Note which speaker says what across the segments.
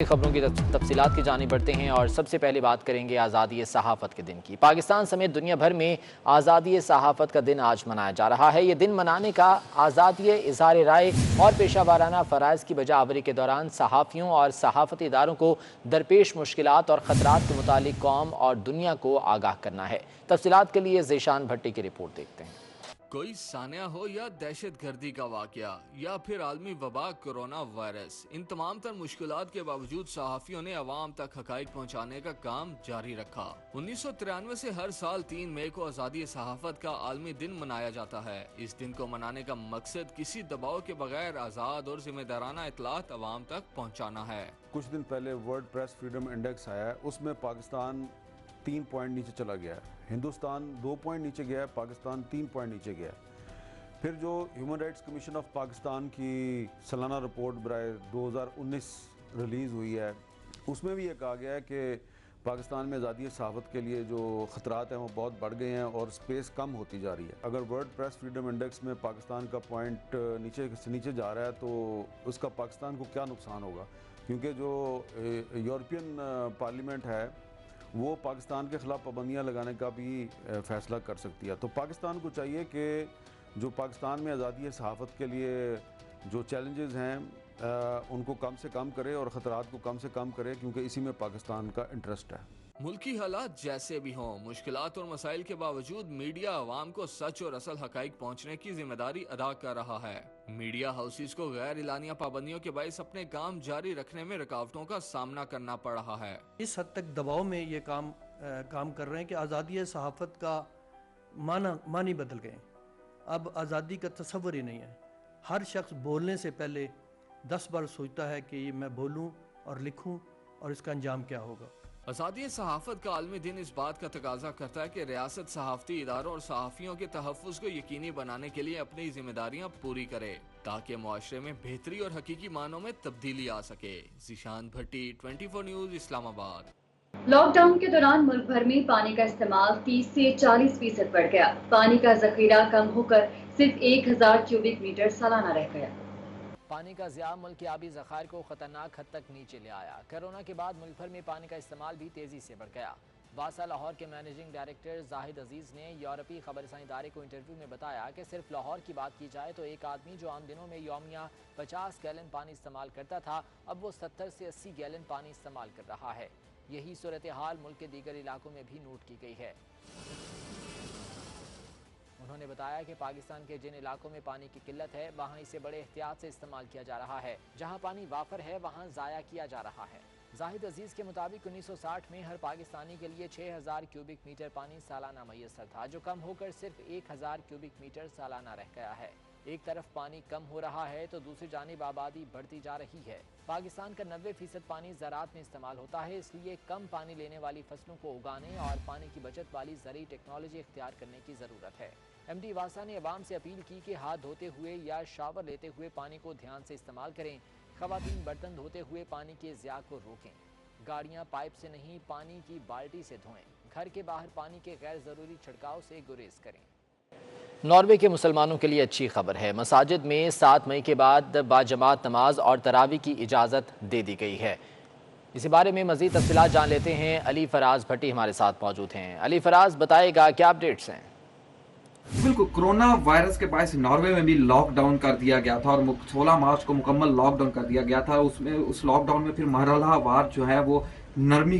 Speaker 1: خبروں کی تفصیلات کی جانب بڑھتے ہیں اور سب سے پہلے بات کریں گے آزادی صحافت کے دن کی۔ پاکستان سمیت دنیا بھر میں آزادی صحافت کا دن آج منایا جا رہا ہے۔ یہ دن منانے کا آزادی اظہار رائے اور پیشہ ورانہ فرائض کی بجا آوری کے دوران صحافیوں اور صحافتی اداروں کو درپیش مشکلات اور خطرات کے متعلق قوم اور دنیا کو آگاہ کرنا ہے۔ تفصیلات کے لیے ذیشان بھٹی کی رپورٹ دیکھتے ہیں۔
Speaker 2: کوئی سانحہ ہو یا دہشت گردی کا واقعہ یا پھر عالمی وبا کرونا وائرس، ان تمام تر مشکلات کے باوجود صحافیوں نے عوام تک حقائق پہنچانے کا کام جاری رکھا۔ 1993 سے ہر سال 3 مئی کو آزادی صحافت کا عالمی دن منایا جاتا ہے۔ اس دن کو منانے کا مقصد کسی دباؤ کے بغیر آزاد اور ذمہ دارانہ اطلاعات عوام تک پہنچانا ہے۔
Speaker 3: کچھ دن پہلے ورلڈ پریس فریڈم انڈیکس آیا ہے، اس میں پاکستان 3 پوائنٹ نیچے چلا گیا ہے، ہندوستان 2 پوائنٹ نیچے گیا ہے، پاکستان 3 پوائنٹ نیچے گیا ہے۔ پھر جو human rights commission of Pakistan کی سالانہ رپورٹ برائے 2019 ریلیز ہوئی ہے، اس میں بھی یہ کہا گیا ہے کہ پاکستان میں آزادی صحافت کے لیے جو خطرات ہیں وہ بہت بڑھ گئے ہیں اور سپیس کم ہوتی جا رہی ہے۔ اگر ورلڈ پریس فریڈم انڈیکس میں پاکستان کا پوائنٹ نیچے سے نیچے جا رہا ہے تو اس کا پاکستان کو کیا نقصان ہوگا، کیونکہ جو یورپین پارلیمنٹ ہے وہ پاکستان کے خلاف پابندیاں لگانے کا بھی فیصلہ کر سکتی ہے۔ تو پاکستان کو چاہیے کہ جو پاکستان میں آزادی صحافت کے لیے جو چیلنجز ہیں ان کو کم سے کم کرے اور خطرات کو کم سے کم کرے، کیونکہ اسی میں پاکستان کا انٹرسٹ ہے۔
Speaker 2: ملکی حالات جیسے بھی ہوں، مشکلات اور مسائل کے باوجود میڈیا عوام کو سچ اور اصل حقائق پہنچنے کی ذمہ داری ادا کر رہا ہے۔ میڈیا ہاؤسز کو غیر اعلانیہ پابندیوں کے باعث اپنے کام جاری رکھنے میں رکاوٹوں کا سامنا کرنا پڑ رہا ہے۔
Speaker 4: اس حد تک دباؤ میں یہ کام کر رہے ہیں کہ آزادی صحافت کا معنی بدل گئے۔ اب آزادی کا تصور ہی نہیں ہے۔ ہر شخص بولنے سے پہلے 10 بار سوچتا ہے کہ یہ میں بولوں اور لکھوں اور اس کا انجام کیا ہوگا۔
Speaker 2: آزادی صحافت کا عالمی دن اس بات کا تقاضا کرتا ہے کہ ریاست صحافتی اداروں اور صحافیوں کے تحفظ کو یقینی بنانے کے لیے اپنی ذمہ داریاں پوری کرے تاکہ معاشرے میں بہتری اور حقیقی معنوں میں تبدیلی آ سکے۔ ذیشان بھٹی، 24 نیوز، اسلام آباد۔
Speaker 5: لاک ڈاؤن کے دوران ملک بھر میں پانی کا استعمال 30 سے 40% بڑھ گیا۔ پانی کا ذخیرہ کم ہو کر صرف 1000 کیوبک میٹر سالانہ رہ گیا۔
Speaker 1: پانی کا ضیاع ملک کے آبی ذخائر کو خطرناک حد تک نیچے لے آیا۔ کورونا کے بعد ملک بھر میں پانی کا استعمال بھی تیزی سے بڑھ گیا۔ واسا لاہور کے مینیجنگ ڈائریکٹر زاہد عزیز نے یورپی خبر رساں ادارے کو انٹرویو میں بتایا کہ صرف لاہور کی بات کی جائے تو ایک آدمی جو عام دنوں میں یومیہ 50 گیلن پانی استعمال کرتا تھا، اب وہ 70 سے 80 گیلن پانی استعمال کر رہا ہے۔ یہی صورتحال ملک کے دیگر علاقوں میں بھی نوٹ کی گئی ہے۔ انہوں نے بتایا کہ پاکستان کے جن علاقوں میں پانی کی قلت ہے وہاں اسے بڑے احتیاط سے استعمال کیا جا رہا ہے، جہاں پانی وافر ہے وہاں ضائع کیا جا رہا ہے۔ زاہد عزیز کے مطابق 1960 میں ہر پاکستانی کے لیے 6000 کیوبک میٹر پانی سالانہ میسر تھا، جو کم ہو کر صرف 1000 کیوبک میٹر سالانہ رہ گیا ہے۔ ایک طرف پانی کم ہو رہا ہے تو دوسری جانب آبادی بڑھتی جا رہی ہے۔ پاکستان کا 90% پانی زراعت میں استعمال ہوتا ہے، اس لیے کم پانی لینے والی فصلوں کو اگانے اور پانی کی بچت والی زرعی ٹیکنالوجی اختیار کرنے کی ضرورت ہے۔ ایم ڈی واسا نے عوام سے اپیل کی کہ ہاتھ دھوتے ہوئے یا شاور لیتے ہوئے پانی کو دھیان سے استعمال کریں۔ خواتین برتن دھوتے ہوئے پانی کے ضیاع کو روکیں۔ گاڑیاں پائپ سے نہیں پانی کی بالٹی سے دھوئیں۔ گھر کے باہر پانی کے غیر ضروری چھڑکاؤ سے گریز کریں۔ ناروے کے مسلمانوں کے لیے اچھی خبر ہے۔ مساجد میں 7 مئی کے بعد باجماعت نماز اور تراویح کی اجازت دے دی گئی ہے۔ اسی بارے میں مزید تفصیلات جان لیتے ہیں، علی فراز بھٹی ہمارے ساتھ موجود ہیں۔ علی فراز، بتائے گا کیا اپڈیٹس ہیں؟
Speaker 6: بالکل، کرونا وائرس کے باعث ناروے میں بھی لاک ڈاؤن کر دیا گیا تھا اور 16 مارچ کو مکمل لاک ڈاؤن کر دیا گیا تھا۔ اس لاک ڈاؤن میں پھر مرحلہ وار جو ہے وہ نرمی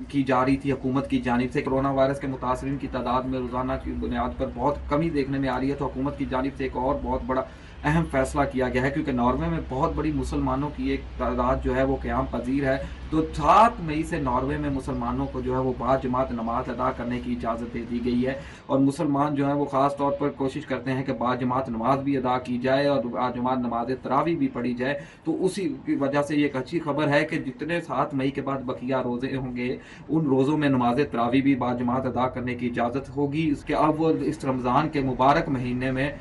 Speaker 6: کی جا رہی تھی حکومت کی جانب سے۔ کرونا وائرس کے متاثرین کی تعداد میں روزانہ کی بنیاد پر بہت کمی دیکھنے میں آ رہی ہے، تو حکومت کی جانب سے ایک اور بہت بڑا اہم فیصلہ کیا گیا ہے، کیونکہ ناروے میں بہت بڑی مسلمانوں کی ایک تعداد جو ہے وہ قیام پذیر ہے۔ تو 7 مئی سے ناروے میں مسلمانوں کو جو ہے وہ باجماعت نماز ادا کرنے کی اجازت دے دی گئی ہے، اور مسلمان جو ہیں وہ خاص طور پر کوشش کرتے ہیں کہ باجماعت نماز بھی ادا کی جائے اور باجماعت نماز تراویح بھی پڑھی جائے۔ تو اسی کی وجہ سے یہ ایک اچھی خبر ہے کہ جتنے 7 مئی کے بعد بقیہ روزے ہوں گے ان روزوں میں نماز تراویح بھی باجماعت ادا کرنے کی اجازت ہوگی۔ اس کے اب وہ اس رمضان کے مبارک مہینے میں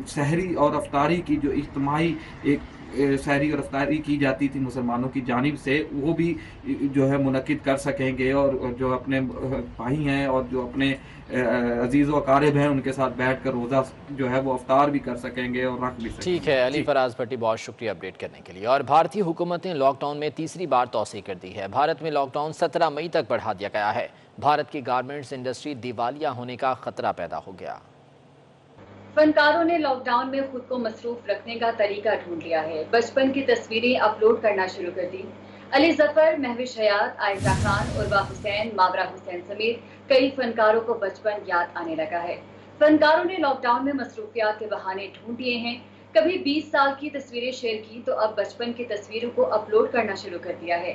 Speaker 6: سحری اور افطاری کی جو اجتماعی ایک سحری اور افطاری کی جاتی تھی مسلمانوں کی جانب سے، وہ بھی جو ہے منعقد کر سکیں گے، اور جو اپنے بھائی ہیں اور جو اپنے عزیز و اقارب ہیں ان کے ساتھ بیٹھ کر روزہ جو ہے وہ افطار بھی کر سکیں گے اور رکھ بھی سکیں گے۔
Speaker 1: ٹھیک ہے علی فراز بھٹی، بہت شکریہ اپڈیٹ کرنے کے لیے۔ اور بھارتی حکومت نے لاک ڈاؤن میں تیسری بار توسیع کر دی ہے۔ بھارت میں لاک ڈاؤن 17 مئی تک بڑھا دیا گیا ہے۔ بھارت کی گارمنٹس انڈسٹری دیوالیہ ہونے کا خطرہ پیدا ہو گیا۔
Speaker 5: فنکاروں نے لاک ڈاؤن میں خود کو مصروف رکھنے کا طریقہ ڈھونڈ لیا ہے۔ بچپن کی تصویریں اپلوڈ کرنا شروع کر دی۔ علی ظفر، مہوش حیات، عائزہ خان، عروہ حسین، ماورا حسین سمیت کئی فنکاروں کو بچپن یاد آنے لگا ہے۔ فنکاروں نے لاک ڈاؤن میں مصروفیات کے بہانے ڈھونڈ لیے ہیں۔ کبھی 20 سال کی تصویریں شیئر کی تو اب بچپن کی تصویروں کو اپلوڈ کرنا شروع کر دیا ہے۔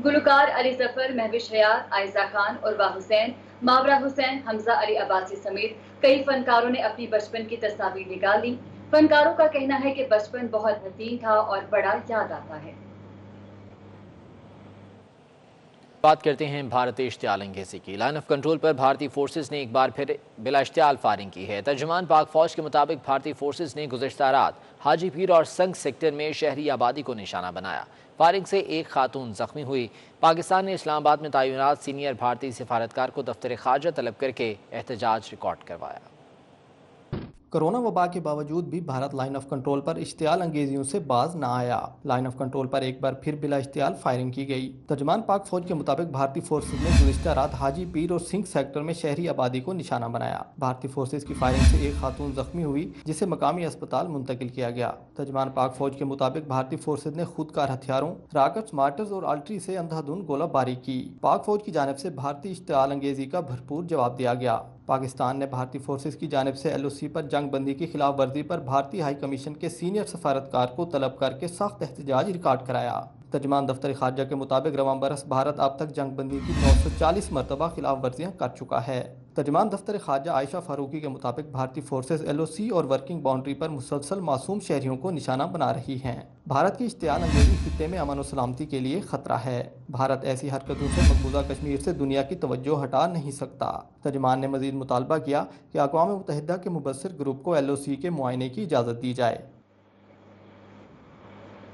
Speaker 5: گلوکار علی ظفر، مہوش حیات، عائزہ خان، عروہ حسین، ماورا حسین، حمزہ علی عباسی سمیت کئی فنکاروں نے اپنی بچپن کی تصاویر نکال لی۔ فنکاروں کا کہنا ہے کہ بچپن بہت حسین تھا اور بڑا یاد آتا ہے۔
Speaker 1: بات کرتے ہیں بھارت اشتعال انگیزی کی۔ لائن آف کنٹرول پر بھارتی فورسز نے ایک بار پھر بلا اشتعال فائرنگ کی ہے۔ ترجمان پاک فوج کے مطابق بھارتی فورسز نے گزشتہ رات حاجی پیر اور سنگ سیکٹر میں شہری آبادی کو نشانہ بنایا۔ فائرنگ سے ایک خاتون زخمی ہوئی۔ پاکستان نے اسلام آباد میں تعینات سینئر بھارتی سفارتکار کو دفتر خارجہ طلب کر کے احتجاج ریکارڈ کروایا۔
Speaker 7: کرونا وبا کے باوجود بھی بھارت لائن آف کنٹرول پر اشتعال انگیزیوں سے باز نہ آیا۔ لائن آف کنٹرول پر ایک بار پھر بلا اشتعال فائرنگ کی گئی۔ ترجمان پاک فوج کے مطابق بھارتی فورسز نے گزشتہ رات حاجی پیر اور سنگھ سیکٹر میں شہری آبادی کو نشانہ بنایا۔ بھارتی فورسز کی فائرنگ سے ایک خاتون زخمی ہوئی جسے مقامی اسپتال منتقل کیا گیا۔ ترجمان پاک فوج کے مطابق بھارتی فورسز نے خود کار ہتھیاروں، راکٹس، مارٹرز اور آرٹلری سے اندھا دھند گولہ باری کی۔ پاک فوج کی جانب سے بھارتی اشتعال انگیزی کا بھرپور جواب دیا گیا۔ پاکستان نے بھارتی فورسز کی جانب سے LOC پر جنگ بندی کی خلاف ورزی پر بھارتی ہائی کمیشن کے سینئر سفارتکار کو طلب کر کے سخت احتجاج ریکارڈ کرایا۔ ترجمان دفتر خارجہ کے مطابق رواں برس بھارت اب تک جنگ بندی کی 940 مرتبہ خلاف ورزیاں کر چکا ہے۔ ترجمان دفتر خارجہ عائشہ فاروقی کے مطابق بھارتی فورسز LOC اور ورکنگ باؤنڈری پر مسلسل معصوم شہریوں کو نشانہ بنا رہی ہیں۔ بھارت کی اشتعال انگیزی خطے میں امن و سلامتی کے لیے خطرہ ہے۔ بھارت ایسی حرکتوں سے مقبوضہ کشمیر سے دنیا کی توجہ ہٹا نہیں سکتا۔ ترجمان نے مزید مطالبہ کیا کہ اقوام متحدہ کے مبصر گروپ کو LOC کے معائنے کی اجازت دی جائے۔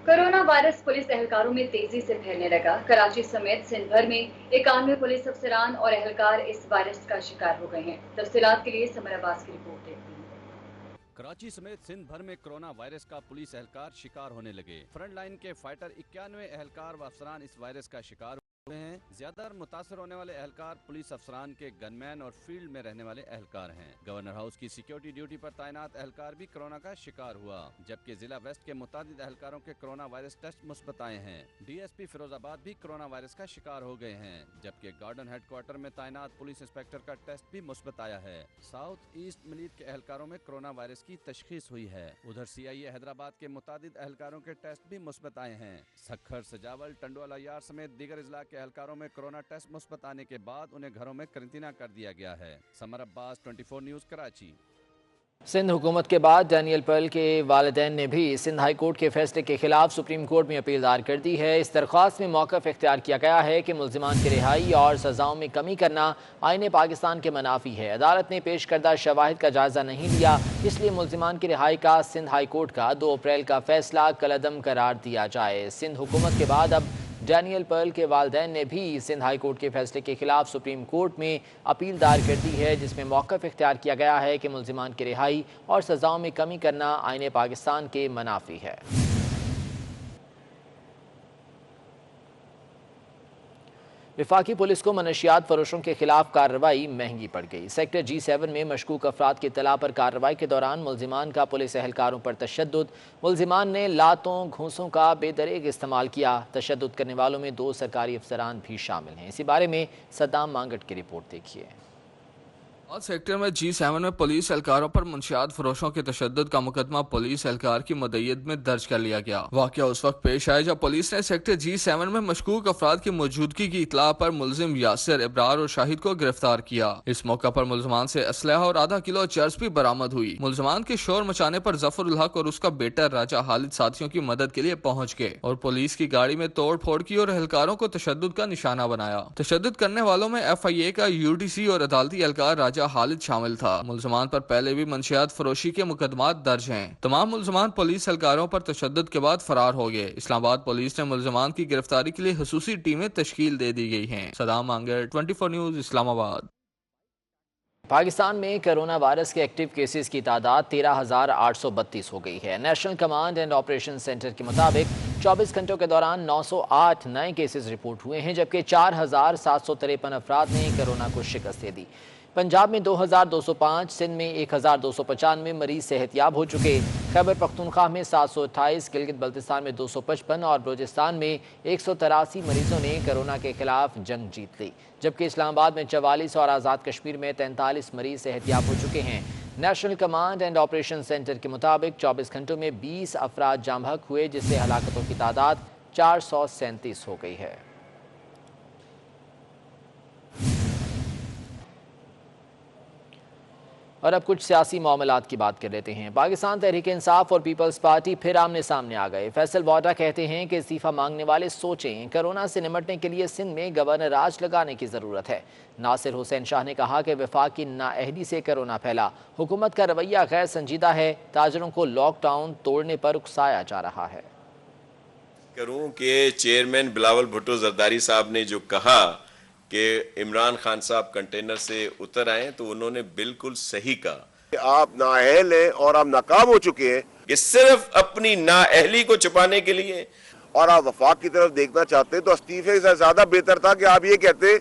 Speaker 5: کورونا وائرس پولیس اہلکاروں میں تیزی سے پھیلنے لگا۔ کراچی سمیت سندھ بھر میں 91 پولیس افسران اور اہلکار اس وائرس کا شکار ہو گئے ہیں۔ تفصیلات کے لیے سمر عباس کی رپورٹ دیکھتے ہیں۔
Speaker 8: کراچی سمیت سندھ بھر میں کرونا وائرس کا پولیس اہلکار شکار ہونے لگے۔ فرنٹ لائن کے فائٹر 91 اہلکار و افسران اس وائرس کا شکار ہوئے ہیں۔ زیادہ متاثر ہونے والے اہلکار پولیس افسران کے گن مین اور فیلڈ میں رہنے والے اہلکار ہیں۔ گورنر ہاؤس کی سیکیورٹی ڈیوٹی پر تعینات اہلکار بھی کرونا کا شکار ہوا، جبکہ ضلع ویسٹ کے متعدد اہلکاروں کے کرونا وائرس ٹیسٹ مثبت آئے ہیں۔ DSP فیروز آباد بھی کرونا وائرس کا شکار ہو گئے ہیں، جبکہ گارڈن ہیڈ کوارٹر میں تعینات پولیس انسپکٹر کا ٹیسٹ بھی مثبت آیا ہے۔ ساؤتھ ایسٹ ملیٹ کے اہلکاروں میں کرونا وائرس کی تشخیص ہوئی ہے۔ ادھر CIA حیدرآباد کے متعدد اہلکاروں کے ٹیسٹ بھی مثبت آئے ہیں۔ سکھر، سجاول، ٹنڈوالا یار سمیت دیگر اضلاع کے اہلکاروں میں کرونا ٹیسٹ مثبت آنے کے بعد انہیں گھروں میں قرنطینہ کر دیا گیا ہے۔ سمر عباس، 24 نیوز، کراچی۔
Speaker 1: سندھ حکومت کے بعد ڈینیل پرل کے والدین نے بھی سندھ ہائی کورٹ کے فیصلے کے خلاف سپریم کورٹ میں اپیل دائر کر دی ہے۔ اس درخواست میں موقف اختیار کیا گیا ہے کہ ملزمان کی رہائی اور سزاؤں میں کمی کرنا آئین پاکستان کے منافی ہے۔ عدالت نے پیش کردہ شواہد کا جائزہ نہیں لیا، اس لیے ملزمان کی رہائی کا سندھ ہائی کورٹ کا 2 اپریل کا فیصلہ کالعدم قرار دیا جائے۔ سندھ حکومت کے بعد اب ڈینیل پرل کے والدین نے بھی سندھ ہائی کورٹ کے فیصلے کے خلاف سپریم کورٹ میں اپیل دائر کر دی ہے، جس میں موقف اختیار کیا گیا ہے کہ ملزمان کی رہائی اور سزاؤں میں کمی کرنا آئین پاکستان کے منافی ہے۔ وفاقی پولیس کو منشیات فروشوں کے خلاف کارروائی مہنگی پڑ گئی۔ سیکٹر G7 میں مشکوک افراد کی اطلاع پر کارروائی کے دوران ملزمان کا پولیس اہلکاروں پر تشدد۔ ملزمان نے لاتوں، گھونسوں کا بے دریغ استعمال کیا۔ تشدد کرنے والوں میں 2 سرکاری افسران بھی شامل ہیں۔ اسی بارے میں صدام مانگٹ کی رپورٹ دیکھیے۔
Speaker 2: سیکٹر میں G7 میں پولیس اہلکاروں پر منشیات فروشوں کے تشدد کا مقدمہ پولیس اہلکار کی مدعیت میں درج کر لیا گیا۔ واقعہ اس وقت پیش آیا جب پولیس نے سیکٹر G7 میں مشکوک افراد کی موجودگی کی اطلاع پر ملزم یاسر، ابرار اور شاہد کو گرفتار کیا۔ اس موقع پر ملزمان سے اسلحہ اور ½ کلو چرس بھی برآمد ہوئی۔ ملزمان کے شور مچانے پر ظفر الحق اور اس کا بیٹا راجہ خالد ساتھیوں کی مدد کے لیے پہنچ گئے اور پولیس کی گاڑی میں توڑ پھوڑ کی اور اہلکاروں کو تشدد کا نشانہ بنایا۔ تشدد کرنے والوں میں FIA کا UDC اور عدالتی اہلکار راجہ بچہ خالد شامل تھا۔ ملزمان پر پہلے بھی منشیات فروشی کے مقدمات درج ہیں۔ تمام ملزمان پولیس اہلکاروں پر تشدد کے بعد فرار ہو گئے۔ اسلام آباد پولیس نے ملزمان کی گرفتاری کے لیے خصوصی ٹیمیں تشکیل دے دی گئی ہیں۔ صدام مانگر، 24 نیوز، اسلام آباد۔
Speaker 1: پاکستان میں کرونا وائرس کے ایکٹیو کیسز کی تعداد 13,832 ہو گئی ہے۔ National command and operation centre کے مطابق 24 گھنٹوں کے دوران 908 نئے کیسز رپورٹ ہوئے ہیں، جبکہ 4,753 افراد نے کرونا کو شکست دے دی۔ پنجاب میں 2,205، سندھ میں 1,295 مریض صحت یاب ہو چکے۔ خیبر پختونخوا میں 728، گلگت بلتستان میں 255 اور بلوچستان میں 183 مریضوں نے کرونا کے خلاف جنگ جیت لی، جبکہ اسلام آباد میں 44 اور آزاد کشمیر میں 43 مریض صحت یاب ہو چکے ہیں۔ National command and operation centre کے مطابق 24 گھنٹوں میں 20 افراد جاں بحق ہوئے، جس سے ہلاکتوں کی تعداد 437 ہو گئی ہے۔ اور اب کچھ سیاسی معاملات کی بات کر لیتے ہیں۔ پاکستان تحریک انصاف اور پیپلز پارٹی پھر آمنے سامنے آ گئے۔ فیصل واڈا کہتے ہیں کہ استعفیٰ مانگنے والے سوچیں، کرونا سے نمٹنے کے لیے سندھ میں گورنر راج لگانے کی ضرورت ہے۔ ناصر حسین شاہ نے کہا کہ وفاق کی نااہلی سے کرونا پھیلا، حکومت کا رویہ غیر سنجیدہ ہے، تاجروں کو لاک ڈاؤن توڑنے پر اکسایا جا رہا ہے۔
Speaker 9: کروں کہ چیئرمین بلاول بھٹو زرداری صاحب نے جو کہا کہ عمران خان صاحب کنٹینر سے اتر آئیں، تو انہوں نے بالکل صحیح کہا۔
Speaker 10: آپ نااہل ہیں اور آپ ناکام ہو چکے ہیں
Speaker 9: کہ صرف اپنی نااہلی کو چھپانے کے لیے
Speaker 10: اور آپ وفاق کی طرف دیکھنا چاہتے ہیں، تو استعفے سے زیادہ بہتر تھا کہ آپ یہ کہتے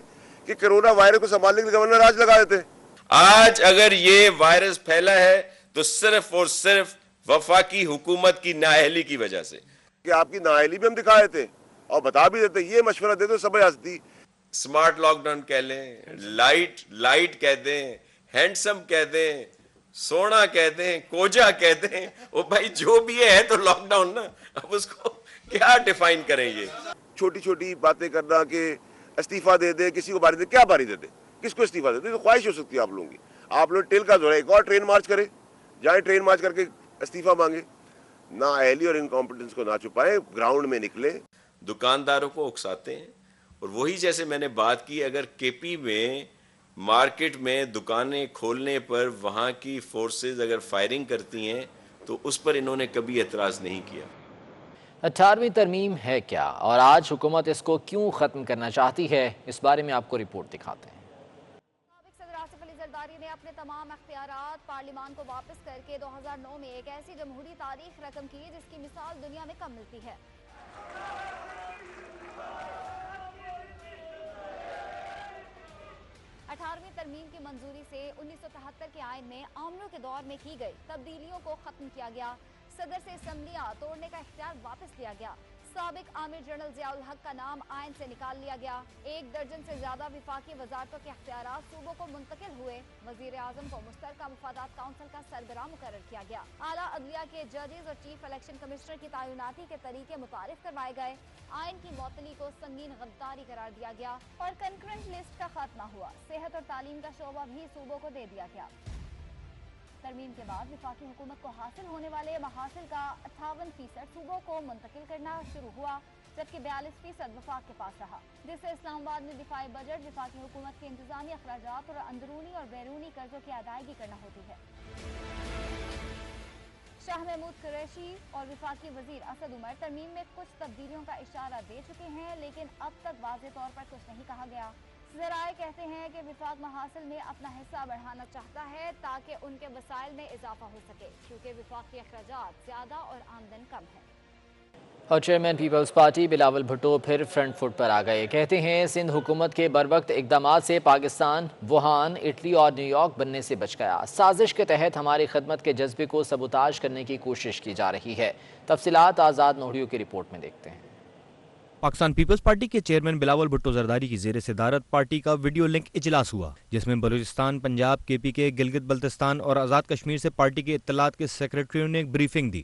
Speaker 10: کہ کرونا وائرس کو سنبھالنے کے لیے گورنر راج لگا دیتے۔
Speaker 9: آج اگر یہ وائرس پھیلا ہے تو صرف اور صرف وفاقی حکومت کی نااہلی کی وجہ سے،
Speaker 10: کہ آپ کی نااہلی بھی ہم دکھا دیتے اور بتا بھی دیتے، یہ مشورہ دیتے سب ہستی۔
Speaker 9: سمارٹ لاک ڈاؤن کہہ لیں، لائٹ کہہ دیں، ہینڈسم کہہ دیں، سونا کہہ دیں، کوجا کہہ دیں، وہ بھائی جو بھی ہے تو لاک ڈاؤن نا، اب اس کو کیا ڈیفائن کریں؟ یہ
Speaker 10: چھوٹی چھوٹی باتیں کرنا کہ استعفیٰ دے دے، کسی کو باری دے، کیا باری دے دے، کس کو استعفیٰ دے دے؟ تو خواہش ہو سکتی ہے آپ لوگوں کی، آپ لوگ ٹیل کا زور ہے، ایک اور ٹرین مارچ کرے، جائیں ٹرین مارچ کر کے استعفیٰ مانگے، نااہلی اور انکمپیٹنس کو نہ چھپائیں، گراؤنڈ میں نکلیں۔
Speaker 9: دکانداروں کو اکساتے ہیں، اور وہی جیسے میں نے بات کی، اگر کے پی میں مارکیٹ میں دکانیں کھولنے پر وہاں کی فورسز اگر فائرنگ کرتی ہیں تو اس پر انہوں نے کبھی اعتراض نہیں کیا۔
Speaker 1: 18ویں ترمیم ہے کیا اور آج حکومت اس کو کیوں ختم کرنا چاہتی ہے، اس بارے میں آپ کو رپورٹ دکھاتے ہیں۔
Speaker 11: سابق صدر آصف علی زرداری نے اپنے تمام اختیارات پارلیمان کو واپس کر کے 2009 میں ایک ایسی جمہوری تاریخ رقم کی جس کی مثال دنیا میں کم ملتی ہے۔ 18ویں ترمیم کی منظوری سے 1973 کے آئین میں عاملوں کے دور میں کی گئی تبدیلیوں کو ختم کیا گیا۔ صدر سے اسمبلیاں توڑنے کا اختیار واپس لیا گیا۔ سابق عامر جنرل ضیاء الحق کا نام آئین سے نکال لیا گیا۔ 1 درجن سے زیادہ وفاقی وزارتوں کے اختیارات صوبوں کو منتقل ہوئے۔ وزیر اعظم کو مشترکہ مفادات کونسل کا سربراہ مقرر کیا گیا۔ اعلیٰ عدلیہ کے ججز اور چیف الیکشن کمشنر کی تعیناتی کے طریقے متعارف کروائے گئے۔ آئین کی معطلی کو سنگین غداری قرار دیا گیا اور کنکرنٹ لسٹ کا خاتمہ ہوا۔ صحت اور تعلیم کا شعبہ بھی صوبوں کو دے دیا گیا۔ ترمیم کے بعد وفاقی حکومت کو حاصل ہونے والے محاصل کا 58% صوبوں کو منتقل کرنا شروع ہوا، جبکہ 42% وفاق کے پاس رہا، جس سے اسلام آباد میں دفاعی بجٹ وفاقی حکومت کے انتظامی اخراجات اور اندرونی اور بیرونی قرضوں کی ادائیگی کرنا ہوتی ہے۔ شاہ محمود قریشی اور وفاقی وزیر اسد عمر ترمیم میں کچھ تبدیلیوں کا اشارہ دے چکے ہیں، لیکن اب تک واضح طور پر کچھ نہیں کہا گیا۔ ذرائع کہتے ہیں کہ وفاق محاصل میں اپنا حصہ بڑھانا چاہتا ہے تاکہ ان کے وسائل میں اضافہ ہو سکے، کیونکہ وفاقی اخراجات زیادہ اور آمدن کم ہے۔
Speaker 1: اور chairman Peoples Party Bilawal Bhutto پھر فرنٹ فٹ پر آ گئے۔ کہتے ہیں سندھ حکومت کے بروقت اقدامات سے پاکستان ووہان، اٹلی اور نیو یارک بننے سے بچ گیا۔ سازش کے تحت ہماری خدمت کے جذبے کو سبوتاژ کرنے کی کوشش کی جا رہی ہے۔ تفصیلات آزاد نوڑیو کی رپورٹ میں دیکھتے ہیں۔
Speaker 12: پاکستان پیپلز پارٹی کے چیئرمین بلاول بھٹو زرداری کی زیر صدارت پارٹی کا ویڈیو لنک اجلاس ہوا، جس میں بلوچستان، پنجاب، کے پی کے، گلگت بلتستان اور آزاد کشمیر سے پارٹی کے اطلاعات کے سیکریٹریوں نے ایک بریفنگ دی۔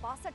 Speaker 11: 62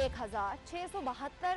Speaker 11: 1672